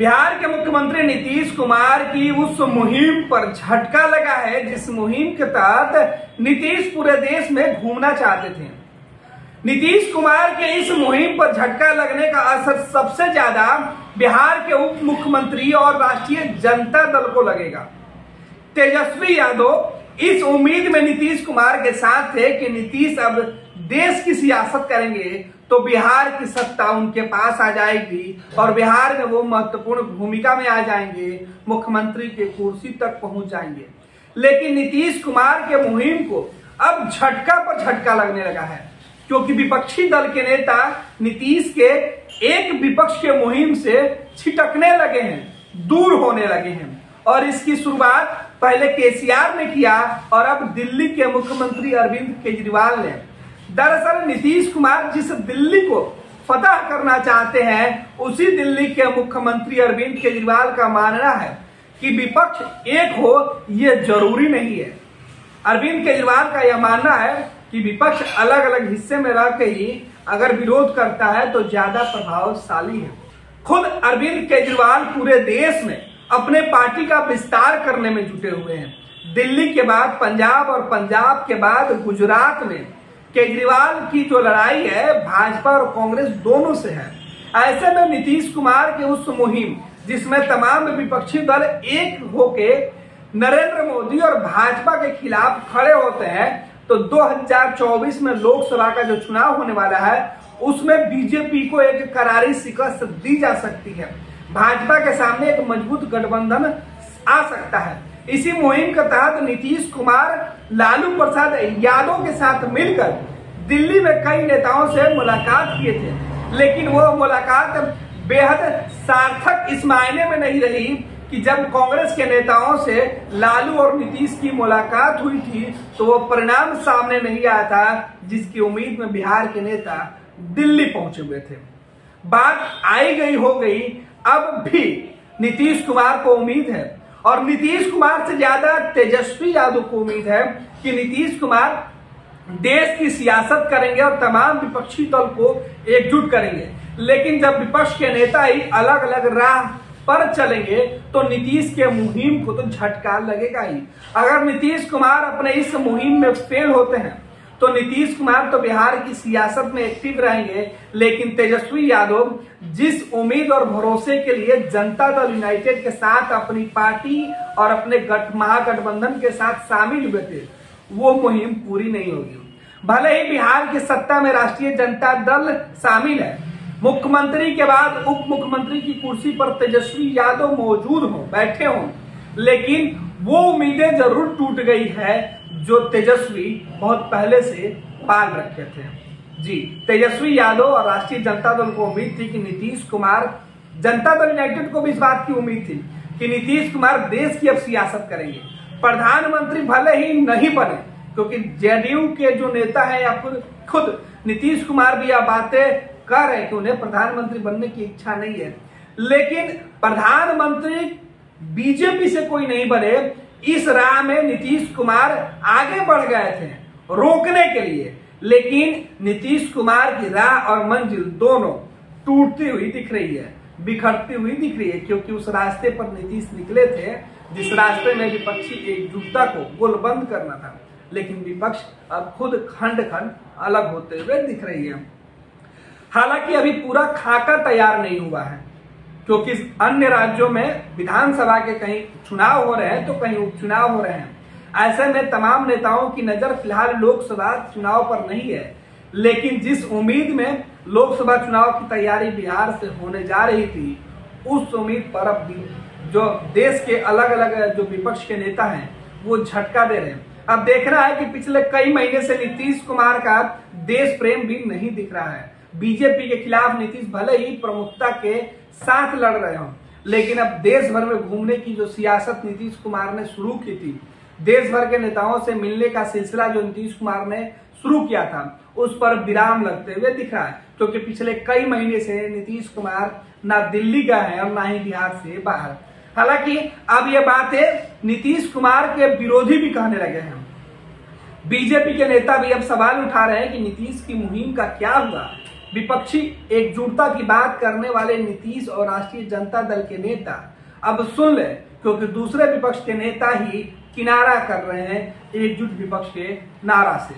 बिहार के मुख्यमंत्री नीतीश कुमार की उस मुहिम पर झटका लगा है जिस मुहिम के तहत नीतीश पूरे देश में घूमना चाहते थे। नीतीश कुमार के इस मुहिम पर झटका लगने का असर सबसे ज्यादा बिहार के उप मुख्यमंत्री और राष्ट्रीय जनता दल को लगेगा। तेजस्वी यादव इस उम्मीद में नीतीश कुमार के साथ थे कि नीतीश अब देश की सियासत करेंगे तो बिहार की सत्ता उनके पास आ जाएगी और बिहार में वो महत्वपूर्ण भूमिका में आ जाएंगे, मुख्यमंत्री के कुर्सी तक पहुंच जाएंगे। लेकिन नीतीश कुमार के मुहिम को अब झटका पर झटका लगने लगा है, क्योंकि विपक्षी दल के नेता नीतीश के एक विपक्ष के मुहिम से छिटकने लगे हैं, दूर होने लगे हैं। और इसकी शुरुआत पहले केसीआर ने किया और अब दिल्ली के मुख्यमंत्री अरविंद केजरीवाल ने। दरअसल नीतीश कुमार जिस दिल्ली को फतह करना चाहते हैं, उसी दिल्ली के मुख्यमंत्री अरविंद केजरीवाल का मानना है कि विपक्ष एक हो ये जरूरी नहीं है। अरविंद केजरीवाल का यह मानना है कि विपक्ष अलग अलग हिस्से में रहकर ही अगर विरोध करता है तो ज्यादा प्रभावशाली है। खुद अरविंद केजरीवाल पूरे देश में अपने पार्टी का विस्तार करने में जुटे हुए हैं। दिल्ली के बाद पंजाब और पंजाब के बाद गुजरात में केजरीवाल की जो लड़ाई है भाजपा और कांग्रेस दोनों से है। ऐसे में नीतीश कुमार के उस मुहिम जिसमें तमाम विपक्षी दल एक होके नरेंद्र मोदी और भाजपा के खिलाफ खड़े होते हैं, तो 2024 में लोकसभा का जो चुनाव होने वाला है उसमें बीजेपी को एक करारी शिकस्त दी जा सकती है। भाजपा के सामने एक मजबूत गठबंधन आ सकता है। इसी मुहिम के तहत नीतीश कुमार लालू प्रसाद यादव के साथ मिलकर दिल्ली में कई नेताओं से मुलाकात किए थे, लेकिन वो मुलाकात बेहद सार्थक इस मायने में नहीं रही कि जब कांग्रेस के नेताओं से लालू और नीतीश की मुलाकात हुई थी तो वो परिणाम सामने नहीं आया था जिसकी उम्मीद में बिहार के नेता दिल्ली पहुंचे हुए थे। बात आई गई हो गई। अब भी नीतीश कुमार को उम्मीद है और नीतीश कुमार से ज्यादा तेजस्वी यादव को उम्मीद है कि नीतीश कुमार देश की सियासत करेंगे और तमाम विपक्षी दल को एकजुट करेंगे। लेकिन जब विपक्ष के नेता ही अलग अलग राह पर चलेंगे तो नीतीश के मुहिम को तो झटका लगेगा ही। अगर नीतीश कुमार अपने इस मुहिम में फेल होते हैं तो नीतीश कुमार तो बिहार की सियासत में एक्टिव रहेंगे, लेकिन तेजस्वी यादव जिस उम्मीद और भरोसे के लिए जनता दल यूनाइटेड के साथ अपनी पार्टी और अपने महागठबंधन के साथ शामिल हुए थे, वो मुहिम पूरी नहीं होगी। भले ही बिहार की सत्ता में राष्ट्रीय जनता दल शामिल है, मुख्यमंत्री के बाद उप मुख्यमंत्री की कुर्सी पर तेजस्वी यादव मौजूद हो, बैठे हों, लेकिन वो उम्मीदें जरूर टूट गई है जो तेजस्वी बहुत पहले से पाल रखे थे। जी, तेजस्वी यादव और राष्ट्रीय जनता दल को उम्मीद थी कि नीतीश कुमार, जनता दल यूनाइटेड को भी इस बात की उम्मीद थी कि नीतीश कुमार देश की अब सियासत करेंगे। प्रधानमंत्री भले ही नहीं बने, क्योंकि जेडीयू के जो नेता है या फिर खुद नीतीश कुमार भी यह बातें कर रहे हैं कि उन्हें प्रधानमंत्री बनने की इच्छा नहीं है, लेकिन प्रधानमंत्री बीजेपी से कोई नहीं बने, इस राह में नीतीश कुमार आगे बढ़ गए थे रोकने के लिए। लेकिन नीतीश कुमार की राह और मंजिल दोनों टूटती हुई दिख रही है, बिखरती हुई दिख रही है, क्योंकि उस रास्ते पर नीतीश निकले थे जिस रास्ते में विपक्षी एकजुटता को गोलबंद करना था, लेकिन विपक्ष अब खुद खंड खंड अलग होते हुए दिख रही है। हालांकि अभी पूरा खाका तैयार नहीं हुआ है, क्योंकि अन्य राज्यों में विधानसभा के कहीं चुनाव हो रहे हैं तो कहीं उपचुनाव हो रहे हैं। ऐसे में तमाम नेताओं की नजर फिलहाल लोकसभा चुनाव पर नहीं है, लेकिन जिस उम्मीद में लोकसभा चुनाव की तैयारी बिहार से होने जा रही थी, उस उम्मीद पर अब जो देश के अलग अलग जो विपक्ष के नेता हैं वो झटका दे रहे हैं। अब देखना है कि पिछले कई महीने से नीतीश कुमार का देश प्रेम भी नहीं दिख रहा है। बीजेपी के खिलाफ नीतीश भले ही प्रमुखता के साथ लड़ रहे हों, लेकिन अब देश भर में घूमने की जो सियासत नीतीश कुमार ने शुरू की थी, देश भर के नेताओं से मिलने का सिलसिला जो नीतीश कुमार ने शुरू किया था, उस पर विराम लगते हुए दिख रहा है, क्योंकि पिछले कई महीने से नीतीश कुमार ना दिल्ली गए हैं और ना ही बिहार से बाहर। हालांकि अब ये बातें नीतीश कुमार के विरोधी भी कहने लगे हैं। बीजेपी के नेता भी अब सवाल उठा रहे हैं कि नीतीश की मुहिम का क्या हुआ, विपक्षी एकजुटता की बात करने वाले नीतीश और राष्ट्रीय जनता दल के नेता अब सुन ले, क्योंकि दूसरे विपक्ष के नेता ही किनारा कर रहे हैं एकजुट विपक्ष के नारा से।